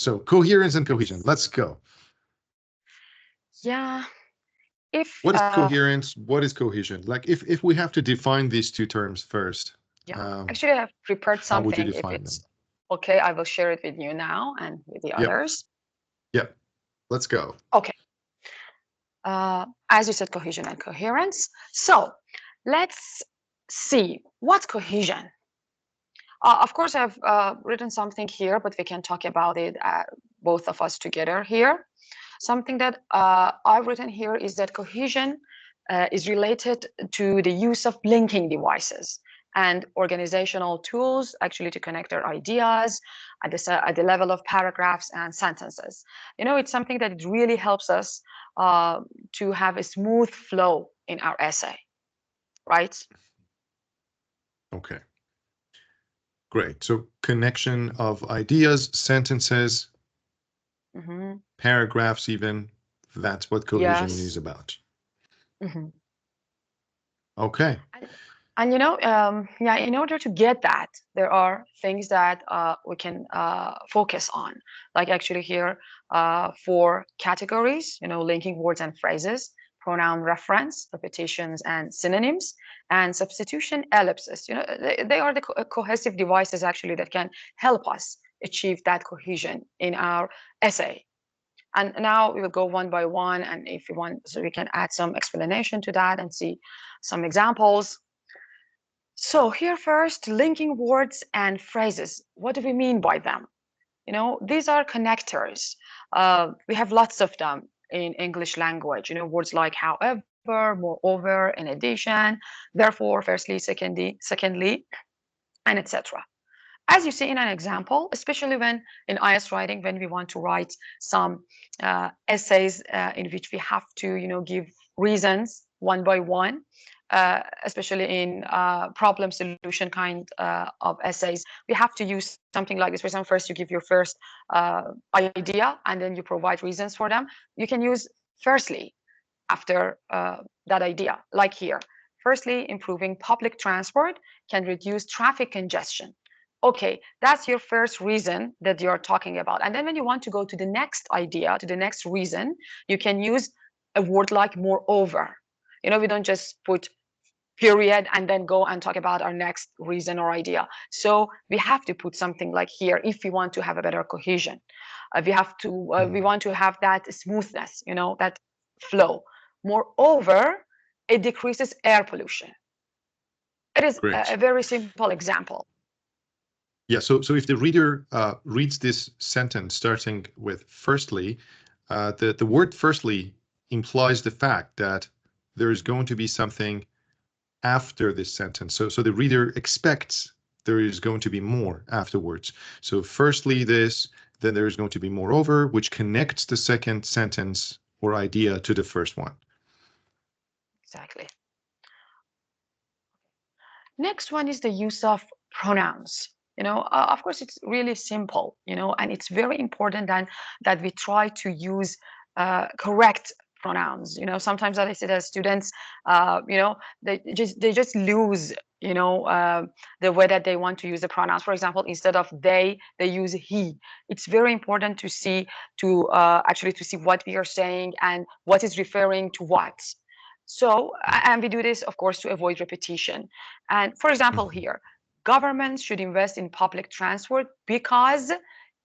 So coherence and cohesion, let's go. Yeah. What is coherence? What is cohesion? Like if we have to define these two terms first, yeah, actually, I have prepared how would you something. If define them? it's okay, I will share it with you now and with the Yep. others. Yep. Let's go. Okay. As you said, cohesion and coherence. So let's see what's cohesion. Of course, I've written something here, but we can talk about it, both of us together here. Something that I've written here is that cohesion is related to the use of linking devices and organizational tools actually to connect our ideas at the level of paragraphs and sentences. You know, it's something that it really helps us to have a smooth flow in our essay, right? Okay. Great. So connection of ideas, sentences, paragraphs even, that's what cohesion is Yes. about. Mm-hmm. Okay. And you know, yeah, in order to get that, there are things that we can focus on. Like actually here, 4 categories, you know, linking words and phrases, pronoun reference, repetitions and synonyms, and substitution ellipses. You know, they are the cohesive devices actually that can help us achieve that cohesion in our essay. And now we will go one by one, and if you want, so we can add some explanation to that and see some examples. So here first, linking words and phrases. What do we mean by them? You know, these are connectors. We have lots of them in English language. You know, words like however, moreover, in addition, therefore, firstly, secondly, and etc. As you see in an example, especially when in IELTS writing, when we want to write some essays in which we have to, you know, give reasons one by one, especially in problem solution kind of essays, we have to use something like this. For example, first you give your first idea and then you provide reasons for them. You can use firstly after that idea, like here. Firstly, improving public transport can reduce traffic congestion. Okay, that's your first reason that you're talking about. And then when you want to go to the next idea, to the next reason, you can use a word like moreover. You know, we don't just put period and then go and talk about our next reason or idea. So we have to put something like here if we want to have a better cohesion. We want to have that smoothness, you know, that flow. Moreover, it decreases air pollution. It is Great. a very simple example. Yeah, so if the reader reads this sentence starting with firstly, the word firstly implies the fact that there is going to be something after this sentence. So the reader expects there is going to be more afterwards. So firstly this, then there is going to be moreover, which connects the second sentence or idea to the first one. Exactly. Next one is the use of pronouns. You know, of course, it's really simple, you know, and it's very important that we try to use correct pronouns. You know, sometimes as I said, as students, you know, they just lose, you know, the way that they want to use the pronouns. For example, instead of they use he. It's very important to see actually to see what we are saying and what is referring to what. So, and we do this, of course, to avoid repetition. And for example, here, governments should invest in public transport because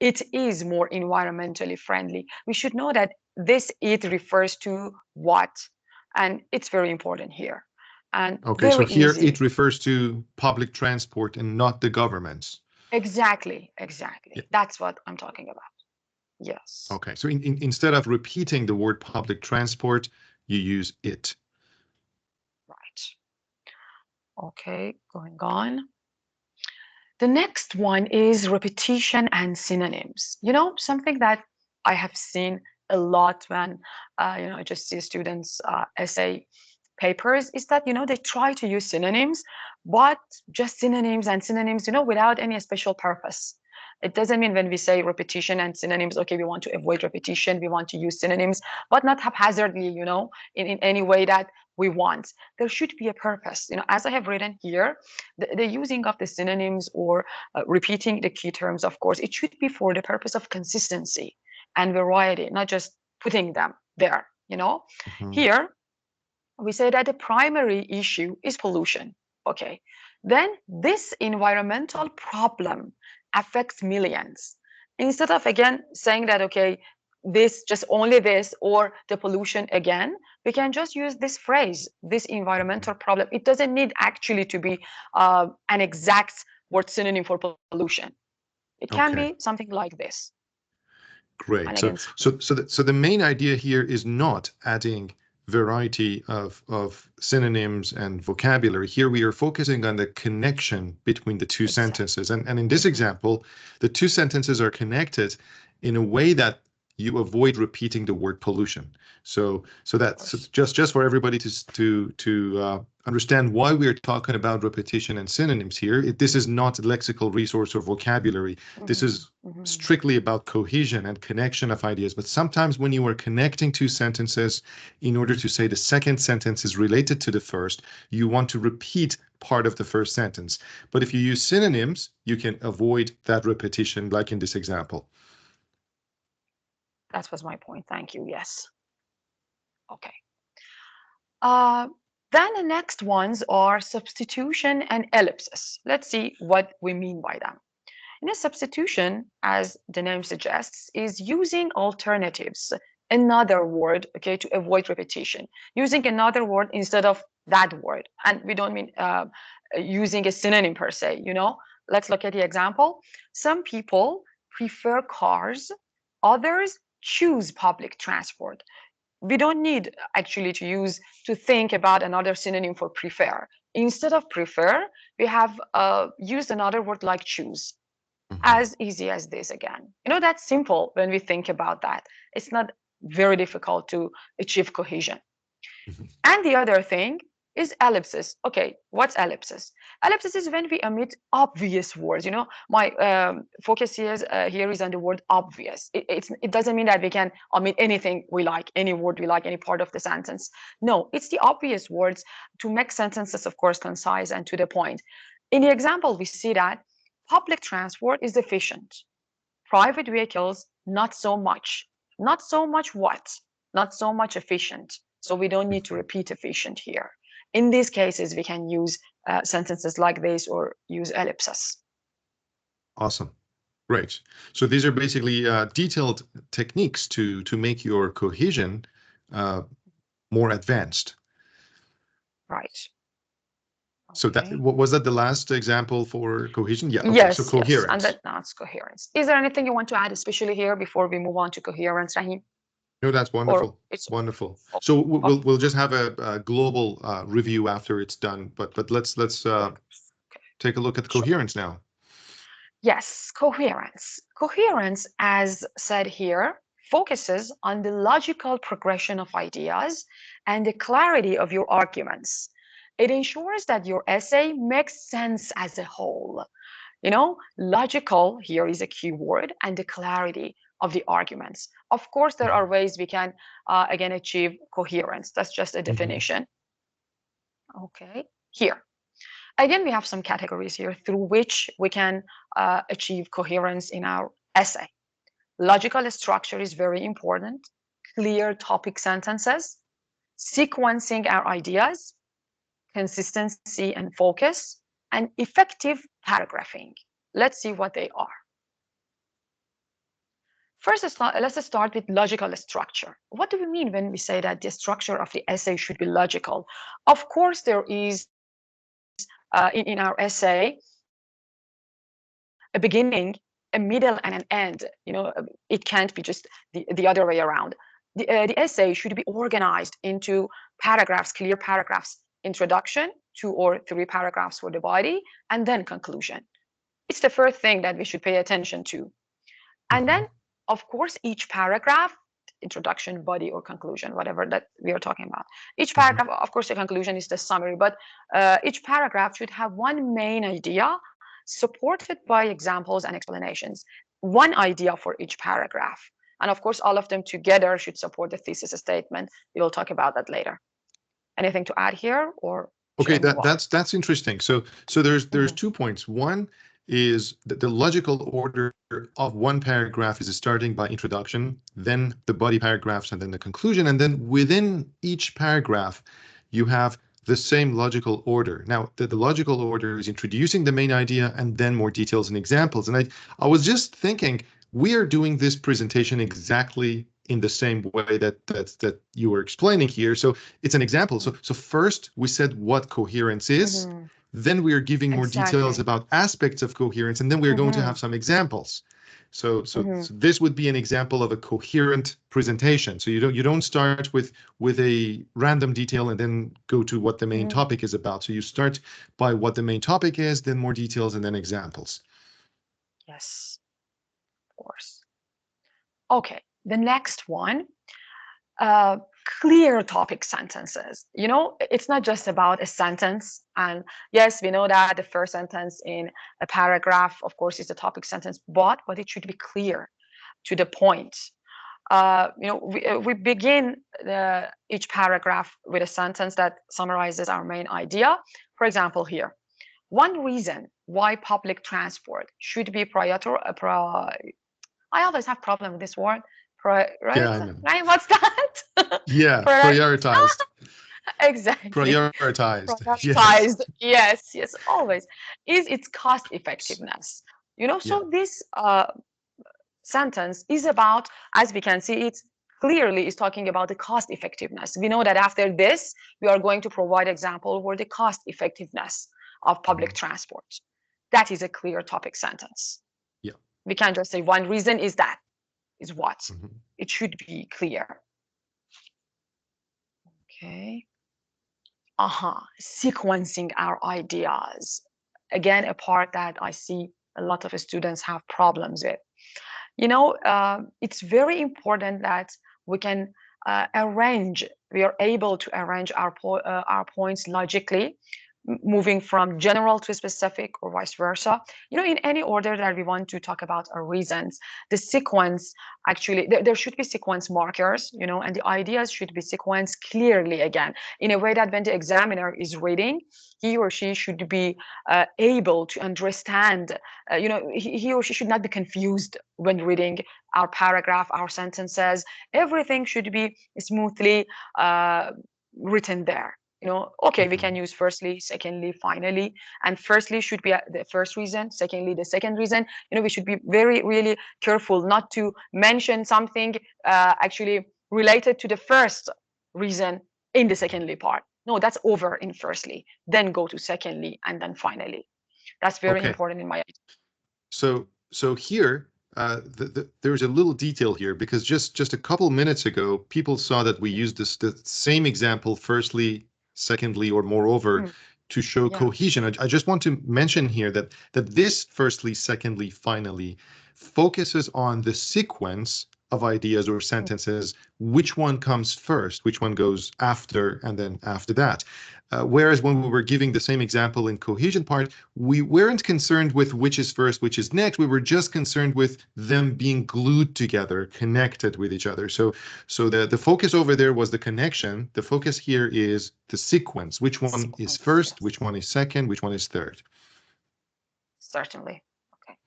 it is more environmentally friendly. We should know that this it refers to what, and it's very important here. And Okay, so very here easy. it refers to public transport and not the governments. Exactly. Yeah. That's what I'm talking about. Yes. Okay, so instead of repeating the word public transport, you use it. Right. Okay, going on. The next one is repetition and synonyms. You know, something that I have seen a lot when, you know, I just see students' essay papers is that, you know, they try to use synonyms, but just synonyms and synonyms, you know, without any special purpose. It doesn't mean when we say repetition and synonyms, okay, we want to avoid repetition, we want to use synonyms, but not haphazardly, in any way that we want. There should be a purpose. As I have written here, the using of the synonyms or repeating the key terms, of course, it should be for the purpose of consistency and variety, not just putting them there. Mhm. Here, we say that the primary issue is pollution. Okay, then this environmental problem affects millions. Instead of again saying that, okay, this just only this or the pollution again, we can just use this phrase, this environmental problem. It doesn't need actually to be an exact word synonym for pollution. It can be Okay. something like this. And Great. again, So the main idea here is not adding variety of synonyms and vocabulary. Here we are focusing on the connection between the two exactly. sentences. And in this example, the two sentences are connected in a way that you avoid repeating the word pollution. So that's just for everybody to understand why we are talking about repetition and synonyms here. This is not a lexical resource or vocabulary. This is strictly about cohesion and connection of ideas. But sometimes when you are connecting two sentences in order to say the second sentence is related to the first, you want to repeat part of the first sentence. But if you use synonyms, you can avoid that repetition, like in this example. That was my point. Thank you. Yes. Okay. Uh, then the next ones are substitution and ellipsis. Let's see what we mean by them. In a substitution, as the name suggests, is using alternatives, another word, okay, to avoid repetition, using another word instead of that word. And we don't mean using a synonym per se. Let's look at the example. Some people prefer cars, others choose public transport. We don't need actually to think about another synonym for prefer. Instead of prefer, we have used another word like choose. Mhm. As easy as this again. That's simple when we think about that. It's not very difficult to achieve cohesion. Mhm. And the other thing is ellipsis. Okay, what's ellipsis? Ellipsis is when we omit obvious words. My focus here is on the word obvious. It doesn't mean that we can omit anything we like, any word we like, any part of the sentence. No, it's the obvious words to make sentences, of course, concise and to the point. In the example, we see that public transport is efficient. Private vehicles, not so much. Not so much what? Not so much efficient. So we don't need to repeat efficient here. In these cases, we can use sentences like this or use ellipses. Awesome. Great. So these are basically detailed techniques to make your cohesion uh, more advanced. Right. So that Okay. was that the last example for cohesion? Yeah. Okay. So Yes, yes. And coherence. that's coherence. Is there anything you want to add, especially here, before we move on to coherence, Rahim? No, that's Or wonderful. it's Wonderful. So we'll just have a global review after it's done. But let's okay. take a look at Sure. coherence now. Yes, coherence. Coherence, as said here, focuses on the logical progression of ideas and the clarity of your arguments. It ensures that your essay makes sense as a whole. Logical here is a key word, and the clarity of the arguments. Of course, there are ways we can, again, achieve coherence. That's just a Mhm. definition. Okay, here. Again, we have some categories here through which we can achieve coherence in our essay. Logical structure is very important, clear topic sentences, sequencing our ideas, consistency and focus, and effective paragraphing. Let's see what they are. First, let's start with logical structure. What do we mean when we say that the structure of the essay should be logical? Of course, there is in our essay a beginning, a middle, and an end. It can't be just the other way around. The essay should be organized into paragraphs, clear paragraphs, introduction, 2 or 3 paragraphs for the body, and then conclusion. It's the first thing that we should pay attention to. And Mhm. then, of course, each paragraph, introduction, body, or conclusion, whatever that we are talking about. Each Mhm. paragraph, of course, the conclusion is the summary, but each paragraph should have one main idea supported by examples and explanations. One idea for each paragraph. And of course, all of them together should support the thesis statement. We will talk about that later. Anything to add here, or should Okay, I move on? that's interesting. So there's Mhm. 2 points. One is that the logical order of one paragraph is starting by introduction, then the body paragraphs, and then the conclusion. And then within each paragraph, you have the same logical order. Now, the logical order is introducing the main idea and then more details and examples. And I was just thinking, we are doing this presentation exactly in the same way that you were explaining here. So it's an example. So first we said what coherence is, Mhm. then we are giving more details Exactly. about aspects of coherence, and then we are going to Mhm. have some examples. So Mhm. this would be an example of a coherent presentation. So you don't start with a random detail and then go to what the main Mhm. topic is about. So you start by what the main topic is, then more details, and then examples. Yes, of course. Okay, the next one, uh, clear topic sentences. It's not just about a sentence. And yes, we know that the first sentence in a paragraph, of course, is the topic sentence, but it should be clear to the point. We begin each paragraph with a sentence that summarizes our main idea. For example, here, one reason why public transport should be I always have problem with this word. Yeah, Right? I know. Right? What's that? Yeah, Priori- prioritized. exactly. Prioritized. Yes. Prioritized. Yes, yes, always. Is its cost effectiveness. Yeah. So this sentence is about, as we can see, it clearly is talking about the cost effectiveness. We know that after this, we are going to provide example for the cost effectiveness of public Mhm. transport. That is a clear topic sentence. Yeah. We can't just say one reason is that, is what. Mhm. It should be clear. Okay. Sequencing our ideas. Again, a part that I see a lot of students have problems with. It's very important that we can we are able to arrange our points logically, moving from general to specific or vice versa. In any order that we want to talk about our reasons, the sequence, actually, there should be sequence markers, and the ideas should be sequenced clearly, again, in a way that when the examiner is reading, he or she should be able to understand. He or she should not be confused when reading our paragraph, our sentences. Everything should be smoothly written there. Okay, we can Mhm. use firstly, secondly, finally. And firstly should be the first reason, secondly the second reason. We should be very really careful not to mention something actually related to the first reason in the secondly part. No, that's over in firstly, then go to secondly, and then finally. That's very Okay. important in my idea. So here, there's a little detail here because just a couple minutes ago, people saw that we used the same example, firstly, secondly, or moreover, Mm, to show yeah. cohesion. I just want to mention here that this firstly, secondly, finally focuses on the sequence of ideas or Mm, sentences, which one comes first, which one goes after, and then after that. Whereas when we were giving the same example in cohesion part, we weren't concerned with which is first, which is next. We were just concerned with them being glued together, connected with each other. So the focus over there was the connection. The focus here is the sequence. Which one is sequence, first? yes, Which one is second? Which one is third? certainly. Okay.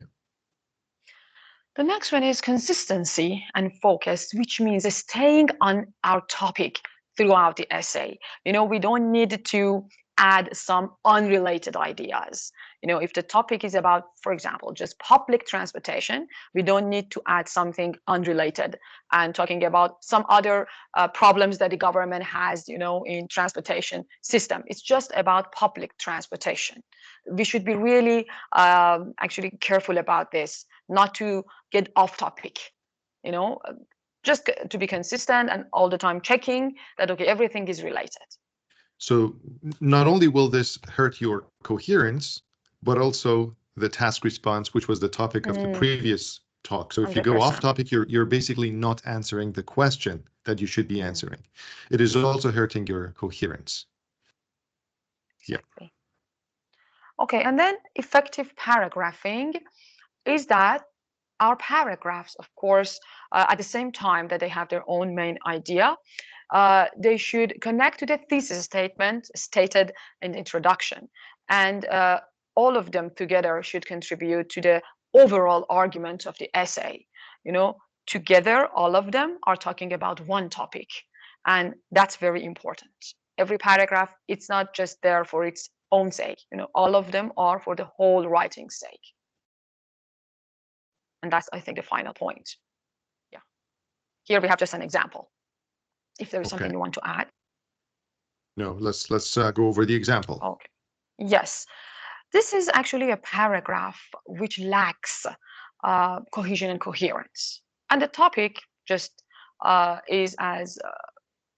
The next one is consistency and focus, which means staying on our topic throughout the essay. We don't need to add some unrelated ideas. If the topic is about, for example, just public transportation, we don't need to add something unrelated and talking about some other problems that the government has, in transportation system. It's just about public transportation. We should be really actually careful about this, not to get off topic, you know, just to be consistent and all the time checking that, okay, everything is related. So not only will this hurt your coherence, but also the task response, which was the topic of the Mm, previous talk. So if you go off 100%. topic, you're basically not answering the question that you should be Mm, answering. It is also hurting your coherence. Yeah. exactly. Okay, and then effective paragraphing is that our paragraphs, of course, at the same time that they have their own main idea, they should connect to the thesis statement stated in the introduction. And all of them together should contribute to the overall argument of the essay. You know, together, all of them are talking about one topic. And that's very important. Every paragraph, it's not just there for its own sake. You know, all of them are for the whole writing sake. And that's, I think, the final point. Yeah. Here we have just an example. If there is something Okay. you want to add. No, let's go over the example. Okay. Yes. This is actually a paragraph which lacks cohesion and coherence. And the topic just is as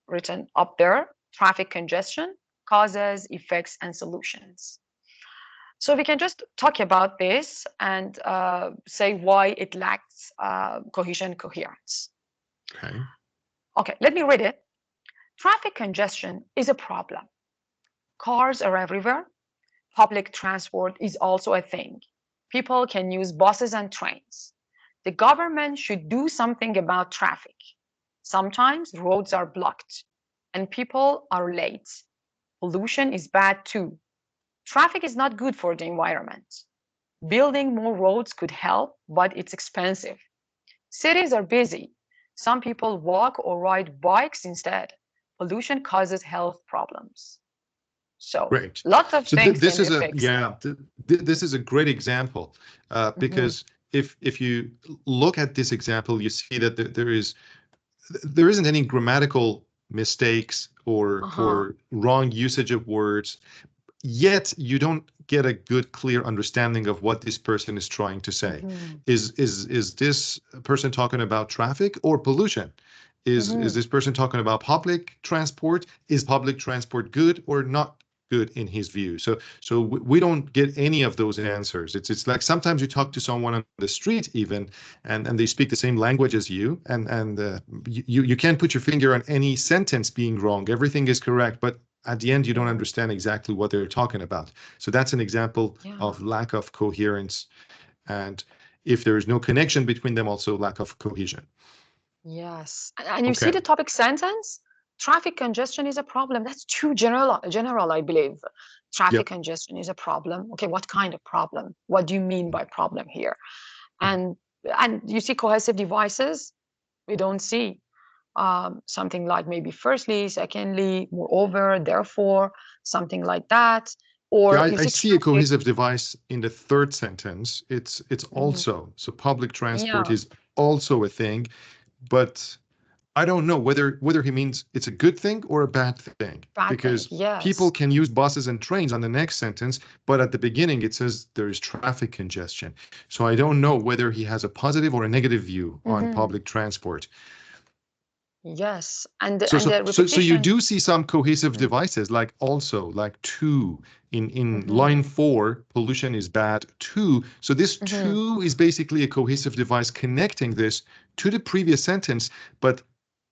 written up there, traffic congestion, causes, effects, and solutions. So we can just talk about this and say why it lacks cohesion and coherence. Okay. Okay, let me read it. Traffic congestion is a problem. Cars are everywhere. Public transport is also a thing. People can use buses and trains. The government should do something about traffic. Sometimes roads are blocked and people are late. Pollution is bad too. Traffic is not good for the environment. Building more roads could help, but it's expensive. Cities are busy. Some people walk or ride bikes instead. Pollution causes health problems. So Great. lots of So things this can be is a fixed. this is a great example Mhm. because if you look at this example, you see that there isn't any grammatical mistakes Uh-huh. or wrong usage of words. Yet you don't get a good, clear understanding of what this person is trying to say. Mhm. Is this person talking about traffic or pollution? Is Mhm. this person talking about public transport? Is public transport good or not good in his view? So we don't get any of those answers. It's like sometimes you talk to someone on the street even, and they speak the same language as you, and you can't put your finger on any sentence being wrong. Everything is correct, but at the end, you don't Mhm. understand exactly what they're talking about. So that's an example Yeah. of lack of coherence. And if there is no connection between them, also lack of cohesion. Yes. And you see Okay. the topic sentence? Traffic congestion is a problem. That's too general, I believe. Traffic Yep. congestion is a problem. Okay, what kind of problem? What do you mean by problem here? And and you see cohesive devices, we don't see something like maybe firstly, secondly, moreover, therefore, something like that. Yeah, Or you I see see a traffic. cohesive device in the third sentence. It's Mhm. also, so public transport Yeah, is also a thing, but I don't know whether he means it's a good thing or a bad thing, bad thing. because people Yes. can use buses and trains on the next sentence, but at the beginning it says there is traffic congestion. So I don't know whether he has a positive or a negative view on Hmm. public transport. Yes. And So the you repetition. do see some cohesive devices like also like to in Mm-hmm. line 4, pollution is bad too. So this Hmm. to is basically a cohesive device connecting this to the previous sentence, but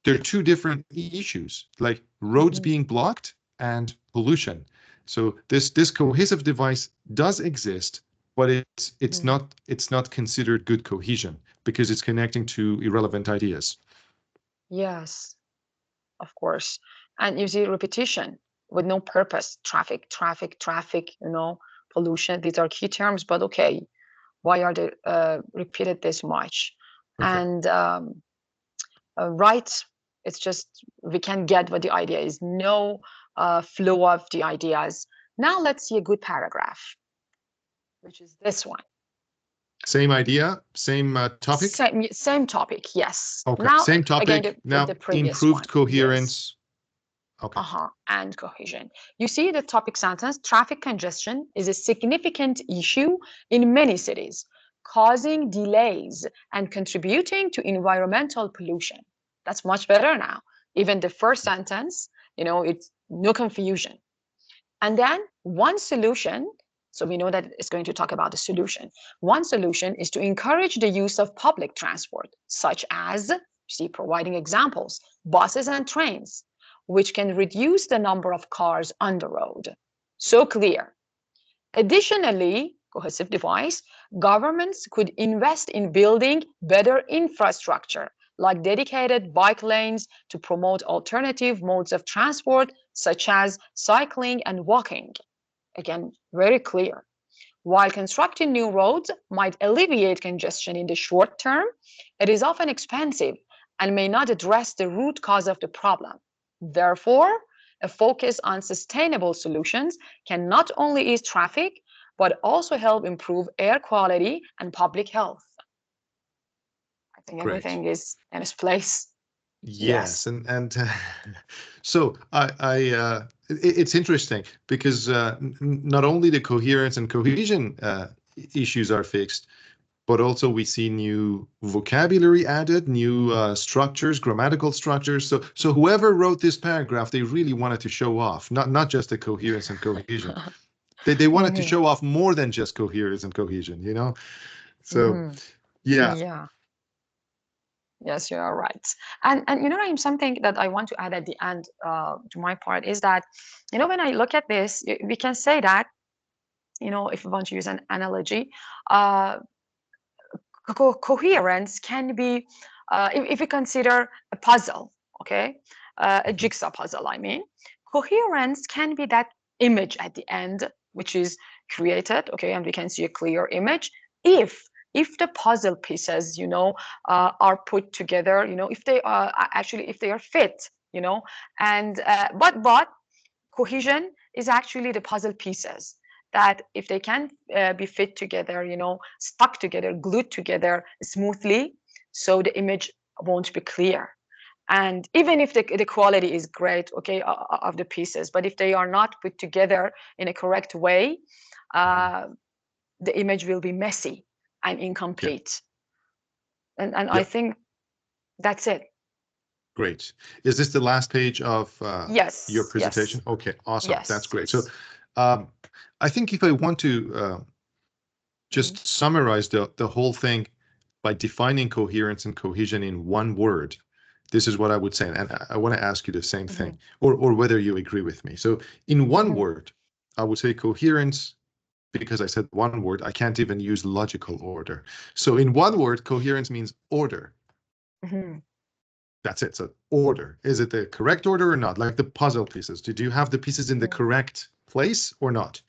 they're two different issues, like roads Hmm. being blocked and pollution. So this cohesive device does exist, but Hmm. it's not considered good cohesion because it's connecting to irrelevant ideas. Yes, of course. And you see repetition with no purpose. Traffic, traffic, traffic, pollution. These are key terms, but okay, why are they repeated this much? Okay. And right, it's just we can get what the idea is. No flow of the ideas. Now let's see a good paragraph, which is this one. Same idea, same topic. Same topic, yes. Okay, Now same again topic. the Now previous one, improved yes. coherence. Okay, And cohesion. You see the topic sentence, traffic congestion is a significant issue in many cities, causing delays and contributing to environmental pollution. That's much better now. Even the first sentence, it's no confusion. And then one solution, so we know that it's going to talk about the solution. One solution is to encourage the use of public transport, such as, see, providing examples, buses and trains, which can reduce the number of cars on the road. So clear. Additionally, cohesive device, governments could invest in building better infrastructure, like dedicated bike lanes to promote alternative modes of transport, such as cycling and walking. Again, very clear. While constructing new roads might alleviate congestion in the short term, it is often expensive and may not address the root cause of the problem. Therefore, a focus on sustainable solutions can not only ease traffic, but also help improve air quality and public health. I think Great. everything is in its place. Yes, Yes. and so it's interesting because not only the coherence and cohesion issues are fixed, but also we see new vocabulary added, new structures, grammatical structures. So whoever wrote this paragraph, they really wanted to show off, not just the coherence and cohesion. They wanted to Mhm, show off more than just coherence and cohesion, you know? So mhm. yeah. Yeah. Yes, you are right. And Naeem, something that I want to add at the end to my part is that, when I look at this, we can say that, if we want to use an analogy, uh, coherence can be, if we consider a puzzle, okay, a Mhm. jigsaw puzzle, I mean, coherence can be that image at the end, which is created, okay, and we can see a clear image if the puzzle pieces, are put together, if they are actually if they are fit, and but cohesion is actually the puzzle pieces that if they can be fit together, stuck together, glued together smoothly, so the image won't be clear. And even if the quality is great, okay, of the pieces, but if they are not put together in a correct way, Mhm. uh, the image will be messy and Yeah. incomplete. And I Yep. think that's it. Great. Is this the last page of your Yes, presentation? yes, Okay, awesome. That's yes, great. So yes. um, I think if I want to Mhm, just summarize the whole thing by defining coherence and cohesion in one word, this is what I would say. And I want to ask you the same mhm, thing, or whether you agree with me. So in one mhm, word, I would say coherence, because I said one word, I can't even use logical order. So in one word, coherence means order. mhm, That's it. So order. Is it the correct order or not? Like the puzzle pieces. Did you have the pieces in the mhm, correct place or not?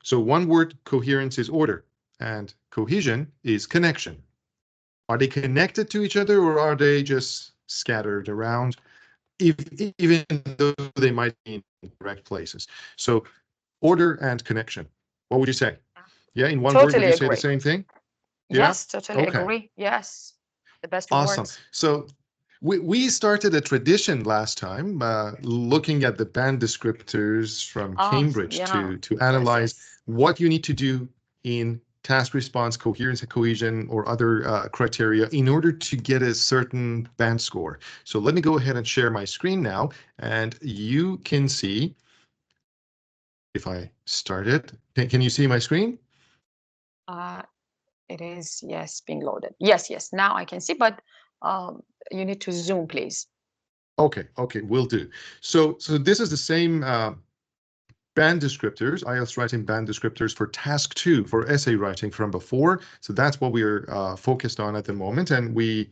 So one word, coherence is order, and cohesion is connection. Are they connected to each other or are they just scattered around? If, even though they might be in correct places. So order and connection. What would you say? Yeah, in one word, would totally you say the agree. same thing? Yeah? Yes, totally Okay. agree. Yes, the best Awesome. words. So we started a tradition last time, looking at the band descriptors from Oh, Cambridge yeah. to Yes, analyze yes. what you need to do in task response, coherence and cohesion, or other criteria in order to get a certain band score. So let me go ahead and share my screen now, and you can see if I start it. Can you see my screen? Uh, it is, yes, being loaded. Yes, yes. Now I can see, but um, you need to zoom, please. Okay, will do. So this is the same band descriptors, IELTS writing band descriptors for task 2 for essay writing from before. So that's what we are focused on at the moment. And we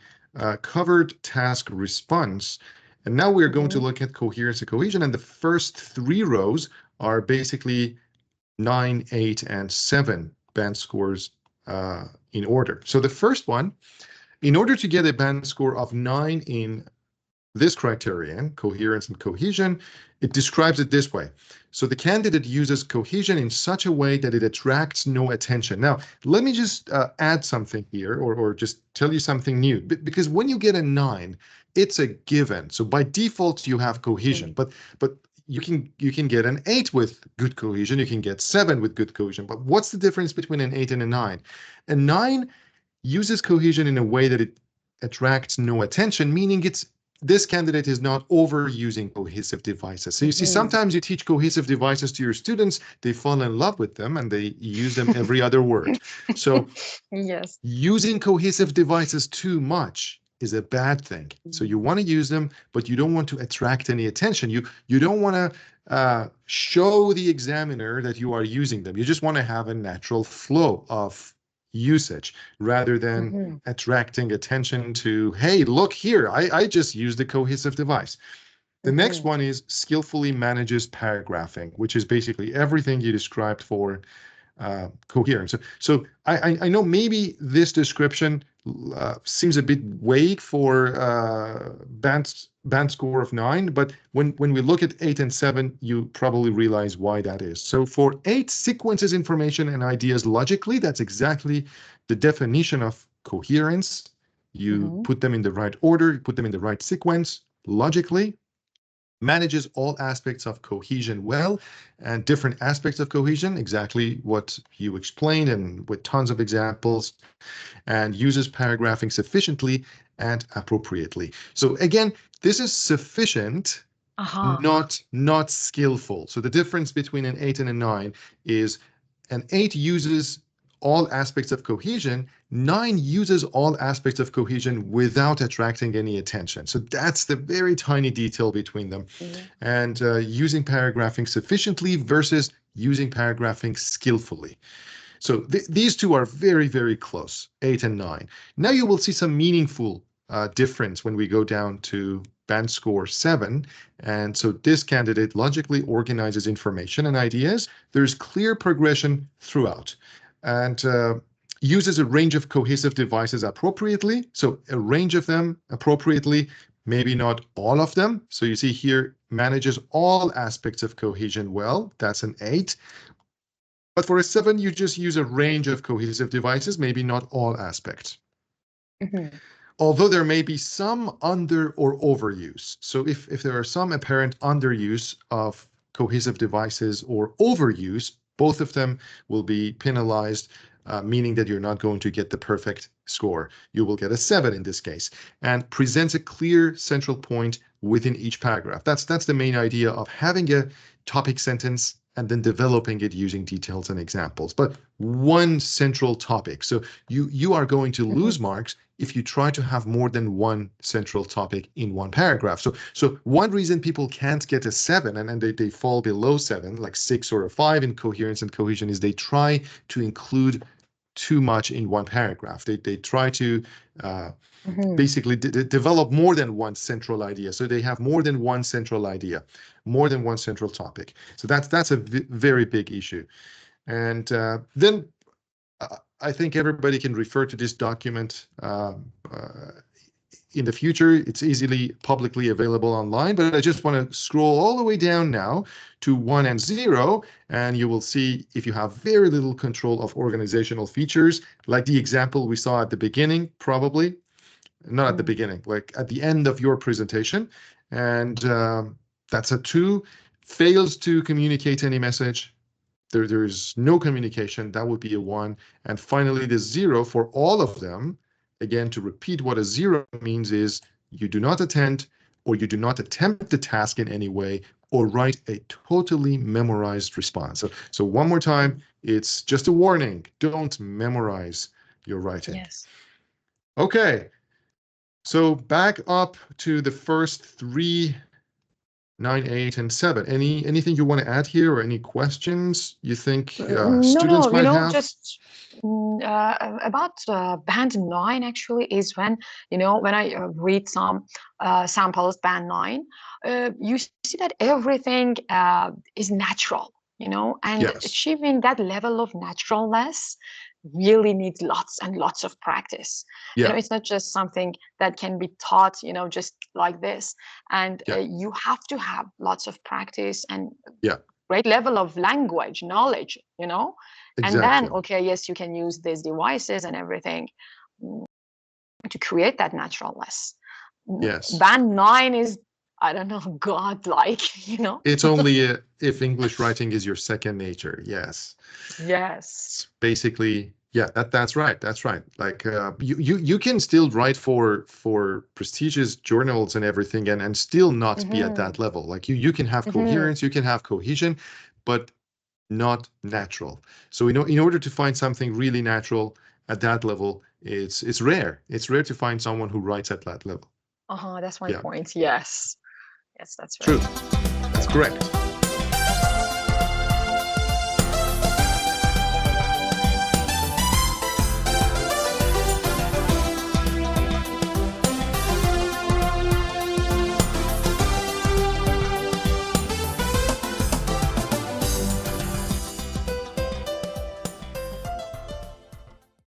covered task response. And now we're going to Hmm. look at coherence and cohesion. And the first 3 rows are basically 9, 8, and 7 band scores in order. So the first one, in order to get a band score of 9 in this criterion, coherence and cohesion, it describes it this way. So the candidate uses cohesion in such a way that it attracts no attention. Now, let me just add something here, or just tell you something new, because when you get a 9, it's a given. So by default, you have cohesion, but you can get an 8 with good cohesion, you can get 7 with good cohesion. But what's the difference between an 8 and a 9? A 9 uses cohesion in a way that it attracts no attention, meaning this candidate is not overusing cohesive devices. So you see, Hmm. sometimes you teach cohesive devices to your students, they fall in love with them and they use them every other word. So Yes. using cohesive devices too much is a bad thing. So you want to use them, but you don't want to attract any attention. You don't want to show the examiner that you are using them. You just want to have a natural flow of usage rather than attracting attention to, hey, look here, I just used a cohesive device. The next one is skillfully manages paragraphing, which is basically everything you described for coherence. So I know maybe this description seems a bit vague for band score of 9, but when we look at 8 and 7, you probably realize why that is. So for 8, sequences information and ideas logically. That's exactly the definition of coherence. You put them in the right order, you put them in the right sequence logically. Manages all aspects of cohesion well, and different aspects of cohesion, exactly what you explained and with tons of examples, and uses paragraphing sufficiently and appropriately. So again, this is sufficient, not skillful. So the difference between an 8 and a 9 is an 8 uses all aspects of cohesion, 9 uses all aspects of cohesion without attracting any attention. So that's the very tiny detail between them. And using paragraphing sufficiently versus using paragraphing skillfully. So these two are very, very close, 8 and 9. Now you will see some meaningful difference when we go down to band score 7. And so this candidate logically organizes information and ideas. There's clear progression throughout. And uses a range of cohesive devices appropriately. So a range of them appropriately, maybe not all of them. So you see here, manages all aspects of cohesion well. That's an 8. But for a 7, you just use a range of cohesive devices, maybe not all aspects. Although there may be some under or overuse. So if there are some apparent underuse of cohesive devices or overuse, both of them will be penalized, meaning that you're not going to get the perfect score. You will get a 7 in this case, and presents a clear central point within each paragraph. That's the main idea of having a topic sentence and then developing it using details and examples, but one central topic. So you are going to lose marks if you try to have more than one central topic in one paragraph. So one reason people can't get a 7 and they fall below 7, like 6 or a 5 in coherence and cohesion, is they try to include too much in one paragraph. They try to basically develop more than one central idea. So they have more than one central idea, more than one central topic. So that's a very big issue. And then I think everybody can refer to this document in the future. It's easily publicly available online, but I just want to scroll all the way down now to 1 and 0, and you will see if you have very little control of organizational features, like the example we saw at the beginning, probably, not at the beginning, like at the end of your presentation, and that's a 2, fails to communicate any message. There's no communication, that would be a 1. And finally, the 0 for all of them. Again, to repeat what a 0 means is you do not attend or you do not attempt the task in any way or write a totally memorized response. So one more time, it's just a warning. Don't memorize your writing. Yes. Okay. So back up to the first 3, 9, 8, and 7. Anything you want to add here, or any questions you think students might have? Just about band 9 actually is when I read some samples band 9, you see that everything is natural, and Yes. achieving that level of naturalness really needs lots and lots of practice. Yeah. It's not just something that can be taught, just like this. And you have to have lots of practice and great level of language knowledge, Exactly. And then, okay, yes, you can use these devices and everything to create that naturalness. Yes. Band 9 is, I don't know, godlike, It's only if English writing is your second nature. Yes. Yes. It's basically, that's right. That's right. Like you can still write for prestigious journals and everything and still not be at that level. Like you can have coherence, you can have cohesion, but not natural. So in order to find something really natural at that level, it's rare. It's rare to find someone who writes at that level. That's my Yeah, point. Yes. Yes, that's true. right. That's correct.